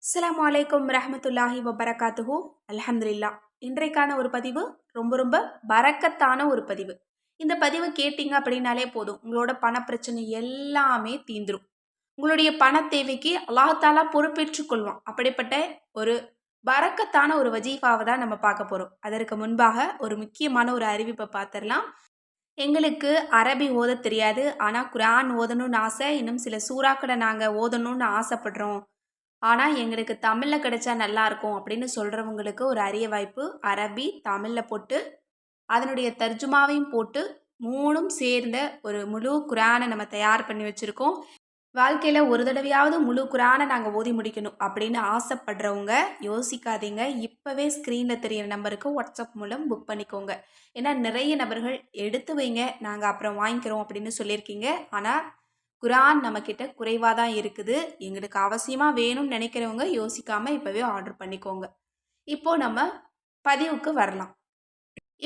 அஸ்ஸலாமு அலைக்கும் ரஹ்மத்துல்லாஹி வபரகாத்துஹு. அல்ஹம்துலில்லா. இன்றைக்கான ஒரு பதிவு ரொம்ப ரொம்ப பரக்கத்தான ஒரு பதிவு. இந்த பதிவு கேட்டீங்க அப்படின்னாலே போதும், உங்களோட பணப்பிரச்சனை எல்லாமே தீந்துரும். உங்களுடைய பண தேவைக்கு அல்லாஹ் தாலா பொறுப்பேற்றுக் கொள்வான். அப்படிப்பட்ட ஒரு பரக்கத்தான ஒரு வஜீஃபாவை தான் நம்ம பார்க்க போறோம். அதற்கு முன்பாக ஒரு முக்கியமான ஒரு அறிவிப்பை பார்த்துடலாம். எங்களுக்கு அரபி ஓதத் தெரியாது. ஆனா குர்ஆன் ஓதணும்னு ஆசை. இன்னும் சில சூறாக்கள நாங்க ஓதணும்னு ஆசைப்படுறோம். ஆனா, எங்களுக்கு தமிழ்ல கிடைச்சா நல்லாருக்கும் அப்படின்னு சொல்றவங்களுக்கு ஒரு அரிய வாய்ப்பு. அரபி, தமிழ்ல போட்டு, அதனுடைய தர்ஜுமாவையும் போட்டு 3ம் சேர்ந்த ஒரு முழு குர்ஆன நம்ம தயார் பண்ணி வச்சிருக்கோம். வாழ்க்கையில ஒரு தடவையாவது முழு குர்ஆன நாங்க ஓதி முடிக்கணும் அப்படின்னு ஆசைப்படுறவங்க யோசிக்காதீங்க. இப்பவே ஸ்க்ரீன்ல தெரியிற நம்பருக்கு வாட்ஸ்அப் மூலம் புக் பண்ணிக்கோங்க. ஏன்னா நிறைய நபர்கள் எடுத்து வைங்க, நாங்க அப்புறம் வாங்கிக்கிறோம் அப்படின்னு சொல்லியிருக்கீங்க. ஆனா குர்ஆன் நம்மகிட்ட குறைவா தான் இருக்குது. எங்களுக்கு அவசியமா வேணும்னு நினைக்கிறவங்க யோசிக்காம இப்பவே ஆர்டர் பண்ணிக்கோங்க. இப்போ நம்ம பதிவுக்கு வரலாம்.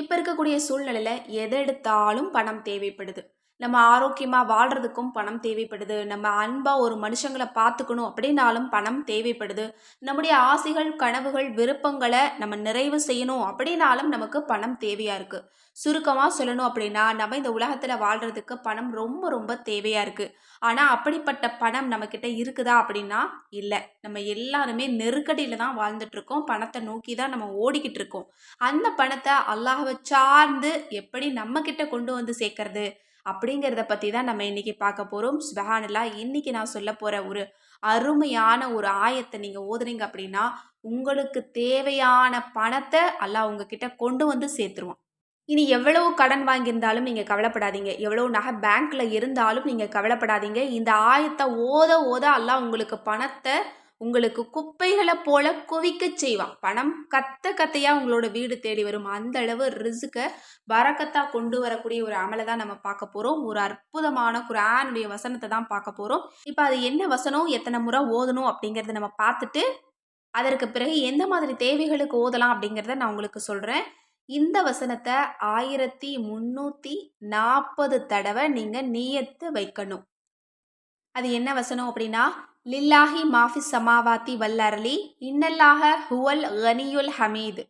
இப்ப இருக்கக்கூடிய சூழ்நிலையில எத எடுத்தாலும் பணம் தேவைப்படுது. நம்ம ஆரோக்கியமா வாழ்றதுக்கும் பணம் தேவைப்படுது. நம்ம அன்பா ஒரு மனுஷங்கள பார்த்துக்கணும் அப்படின்னாலும் பணம் தேவைப்படுது. நம்முடைய ஆசைகள், கனவுகள், விருப்பங்கள நம்ம நிறைவு செய்யணும் அப்படின்னாலும் நமக்கு பணம் தேவையா இருக்கு. சுருக்கமா சொல்லணும் அப்படின்னா, நம்ம இந்த உலகத்துல வாழ்றதுக்கு பணம் ரொம்ப ரொம்ப தேவையா இருக்கு. ஆனா அப்படிப்பட்ட பணம் நம்மகிட்ட இருக்குதா அப்படின்னா, இல்ல. நம்ம எல்லாருமே நெருக்கடியில தான் வாழ்ந்துட்டு இருக்கோம். பணத்த நோக்கி தான் நம்ம ஓடிக்கிட்டு இருக்கோம். அந்த பணத்த அல்லாஹ்வ சார்ந்து எப்படி நம்ம கிட்ட கொண்டு வந்து சேர்க்கறது? அப்படிங்கிறத பத்தி தான் நம்ம இன்னைக்கு பார்க்க போறோம். சுப்ஹானல்லாஹ். இன்னைக்கு நான் சொல்லப் போற ஒரு அருமையான ஒரு ஆயத்த நீங்க ஓதுனீங்க அப்படின்னா, உங்களுக்கு தேவையான பணத்த அல்லாஹ் உங்ககிட்ட கொண்டு வந்து சேர்த்துருவான். இனி எவ்வளவு கடன் வாங்கியிருந்தாலும் நீங்க கவலைப்படாதீங்க. எவ்வளவு நகை பேங்க்ல இருந்தாலும் நீங்க கவலைப்படாதீங்க. இந்த ஆயத்த ஓத ஓத அல்லாஹ் உங்களுக்கு பணத்த உங்களுக்கு குப்பைகள போல குவிக்கச் செய்வான். பணம் கத்த கத்தையா உங்களோட வீடு தேடி வரும். அந்த அளவு ரிஸ்க்க பரக்கத்தா கொண்டு வரக்கூடிய ஒரு அமல தான் நம்ம பார்க்க போறோம். ஒரு அற்புதமான குர்ஆனுடைய வசனத்த தான் பார்க்க போறோம். இப்ப அது என்ன வசனம், எத்தன முறை ஓதணும் அப்படிங்கிறத நம்ம பார்த்துட்டு, அதற்கு பிறகு எந்த மாதிரி தேவைகளுக்கு ஓதலாம் அப்படிங்கிறத நான் உங்களுக்கு சொல்றேன். இந்த வசனத்த 1340 தடவ நீங்க நியத்து வைக்கணும். அது என்ன வசனம் அப்படின்னா, லில்லாஹி மாஃபிஸ் சமாவாத்தி வல் அர்லி இன்னல்லாஹ ஹுவல் கனியுல் ஹமீத்.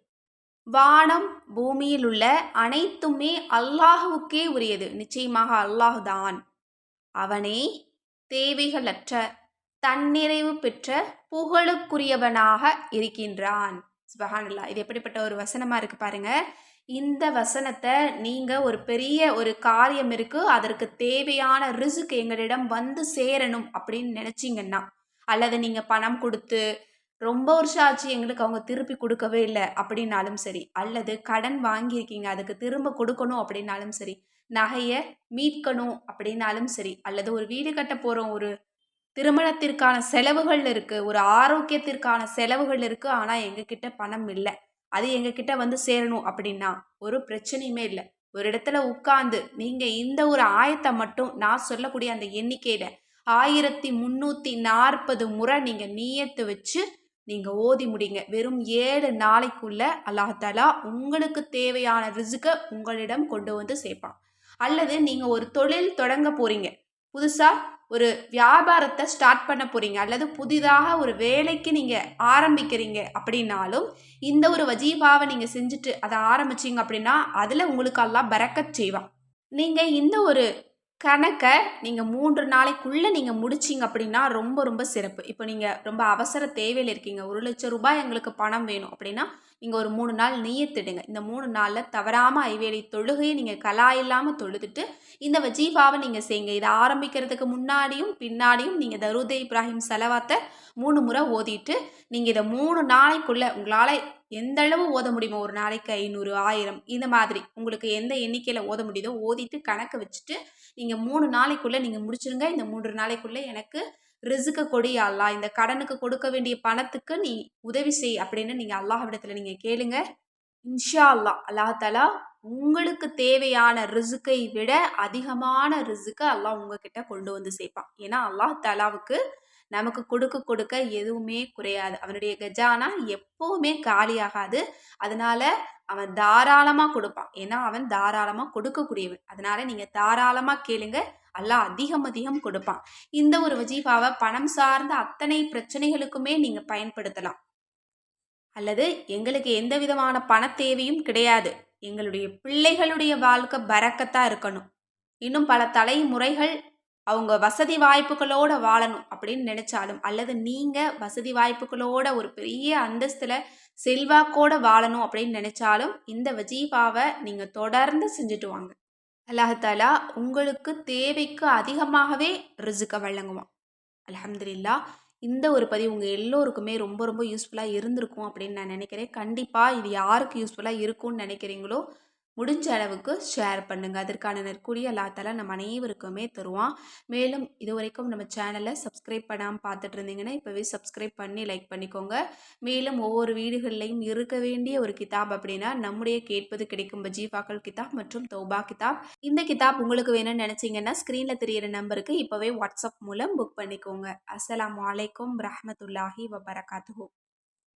வானம் பூமியில் உள்ள அனைத்துமே அல்லாஹுவுக்கே உரியது. நிச்சயமாக அல்லாஹ் தான். அவனே தேவைகளற்ற தன்னிறைவு பெற்ற புகழுக்குரியவனாக இருக்கின்றான். சுப்ஹானல்லாஹ். இது எப்படிப்பட்ட ஒரு வசனமா இருக்கு பாருங்க. இந்த வசனத்தை நீங்க ஒரு பெரிய ஒரு காரியம் இருக்கு, அதற்கு தேவையான ரிஸ்க் எங்களிடம் வந்து சேரணும் அப்படின்னு நினைச்சீங்கன்னா, அல்லது நீங்க பணம் கொடுத்து ரொம்ப வருஷம் ஆச்சு எங்களுக்கு அவங்க திருப்பி கொடுக்கவே இல்லை அப்படின்னாலும் சரி, அல்லது கடன் வாங்கியிருக்கீங்க அதுக்கு திரும்ப கொடுக்கணும் அப்படின்னாலும் சரி, நகையை மீட்கணும் அப்படின்னாலும் சரி, அல்லது ஒரு வீடு கட்ட போறோம், ஒரு திருமணத்திற்கான செலவுகள் இருக்கு. ஒரு ஆரோக்கியத்திற்கான செலவுகள் இருக்கு. ஆனா எங்ககிட்ட பணம் இல்ல. அது எங்ககிட்ட வந்து சேரணும் அப்படின்னா, ஒரு பிரச்சனையுமே இல்ல. ஒரு இடத்துல உட்கார்ந்து நீங்க இந்த ஒரு ஆயத்த மட்டும் நான் சொல்லக்கூடிய அந்த எண்ணிக்கையில 1340 முறை நீங்க நியத்து வச்சு நீங்க ஓதி முடிங்க. வெறும் 7 நாளைக்குள்ள அல்லாஹ் தஆலா உங்களுக்கு தேவையான ரிஸ்க உங்களிடம் கொண்டு வந்து சேர்ப்பான். அல்லது நீங்க ஒரு தொழில் தொடங்க போறீங்க. புதுசா ஒரு வியாபாரத்த ஸ்டார்ட் பண்ண போறீங்க. அல்லது புதிதாக ஒரு வேலைக்கு நீங்க ஆரம்பிக்கிறீங்க அப்படின்னாலும், இந்த ஒரு வஜீஃபாவ நீங்க செஞ்சுட்டு அத ஆரம்பிச்சீங்க அப்படின்னா, அதுல உங்களுக்கு அல்லாஹ் பரக்கத் செய்வான். நீங்க இந்த ஒரு கணக்க நீங்க 3 நாளைக்குள்ள நீங்க முடிச்சீங்க அப்படின்னா, ரொம்ப ரொம்ப சிறப்பு. இப்போ நீங்க ரொம்ப அவசர தேவையில இருக்கீங்க. ரூ. 1,00,000 எங்களுக்கு பணம் வேணும் அப்படின்னா, நீங்க ஒரு 3 நாள் நியத்திடுங்க. இந்த 3 நாள்ல தவறாம ஐவேளை தொழுகைய நீங்க கலா இல்லாம தொழுதுட்டு, இந்த வஜீஃபாவ நீங்க செய்யுங்க. இத ஆரம்பிக்கிறதுக்கு முன்னாடியும், பின்னாடியும் நீங்க தரூதே இப்ராஹிம் ஸலவாத்த 3 முறை ஓதிட்டு, நீங்க இத 3 நாளைக்குள்ள உங்களால எந்த அளவு ஓத முடியுமோ, ஒரு நாளைக்கு 500, 1000 இந்த மாதிரி உங்களுக்கு எந்த எண்ணிக்கையில ஓத முடியுதோ ஓதிட்டு கணக்கு வச்சுட்டு, நீங்க 3 நாளைக்குள்ள நீங்க முடிச்சிருங்க. இந்த 3 நாளைக்குள்ள எனக்கு ரிஸ்க்க கொடு யா அல்லாஹ். இந்த கடனுக்கு கொடுக்க வேண்டிய பணத்துக்கு நீ உதவி செய் அப்படின்னு நீங்க அல்லாஹ்விடத்துல நீங்க கேளுங்க. இன்ஷா அல்லாஹ், அல்லாஹ் தஆலா உங்களுக்கு தேவையான ரிஸ்க்கை விட அதிகமான ரிஸ்க்க அல்லாஹ் உங்ககிட்ட கொண்டு வந்து சேர்ப்பான். ஏன்னா அல்லாஹ் தஆலாவுக்கு நமக்கு கொடுக்க கொடுக்க எதுவுமே குறையாது. அவனுடைய கஜானா எப்பவுமே காலியாகாது. அதனால அவன் தாராளமா கொடுப்பான். ஏன்னா அவன் தாராளமா கொடுக்கக்கூடியவன். அதனால நீங்க தாராளமா கேளுங்க. அல்லாஹ் அதிகம் அதிகம் கொடுப்பான். இந்த ஒரு வஜீஃபாவை பணம் சார்ந்த அத்தனை பிரச்சனைகளுக்குமே நீங்கள் பயன்படுத்தலாம். அல்லது எங்களுக்கு எந்த விதமான பண தேவையும் கிடையாது, எங்களுடைய பிள்ளைகளுடைய வாழ்க்கை பரக்கத்தா இருக்கணும், இன்னும் பல தலைமுறைகள் அவங்க வசதி வாய்ப்புகளோட வாழணும் அப்படின்னு நினைச்சாலும், அல்லது நீங்க வசதி வாய்ப்புகளோட ஒரு பெரிய அந்தஸ்துல செல்வாக்கோட வாழணும் அப்படின்னு நினைச்சாலும், இந்த வஜீஃபாவை நீங்க தொடர்ந்து செஞ்சுட்டு வாங்க. அல்லாஹ் உங்களுக்கு தேவைக்கு அதிகமாகவே ரிசுக்க வழங்குவான். அல்ஹம்துலில்லாஹ். இந்த ஒரு பதிவு உங்கள் எல்லோருக்குமே ரொம்ப ரொம்ப யூஸ்ஃபுல்லாக இருந்திருக்கும் அப்படின்னு நான் நினைக்கிறேன். கண்டிப்பாக இது யாருக்கு யூஸ்ஃபுல்லாக இருக்கும்னு நினைக்கிறீங்களோ முடிஞ்ச அளவுக்கு ஷேர் பண்ணுங்கள். அதற்கான நற்கூலி அல்லாஹ் தஆலா நம்ம அனைவருக்குமே தருவான். மேலும் இதுவரைக்கும் நம்ம சேனலை சப்ஸ்கிரைப் பண்ணாமல் பார்த்துட்டு இருந்தீங்கன்னா இப்போவே சப்ஸ்கிரைப் பண்ணி லைக் பண்ணிக்கோங்க. மேலும் ஒவ்வொரு வீடுகள்லையும் இருக்க வேண்டிய ஒரு கிதாப் அப்படின்னா நம்முடைய கேட்பது கிடைக்கும் வஜீஃபாக்கள் கிதாப் மற்றும் தௌபா கிதாப். இந்த கிதாப் உங்களுக்கு வேணும்னு நினச்சிங்கன்னா ஸ்க்ரீனில் தெரியிற நம்பருக்கு இப்போவே வாட்ஸ்அப் மூலம் புக் பண்ணிக்கோங்க. அஸ்ஸலாமு அலைக்கும் ரஹ்மத்துல்லாஹி வபரகாத்துஹு.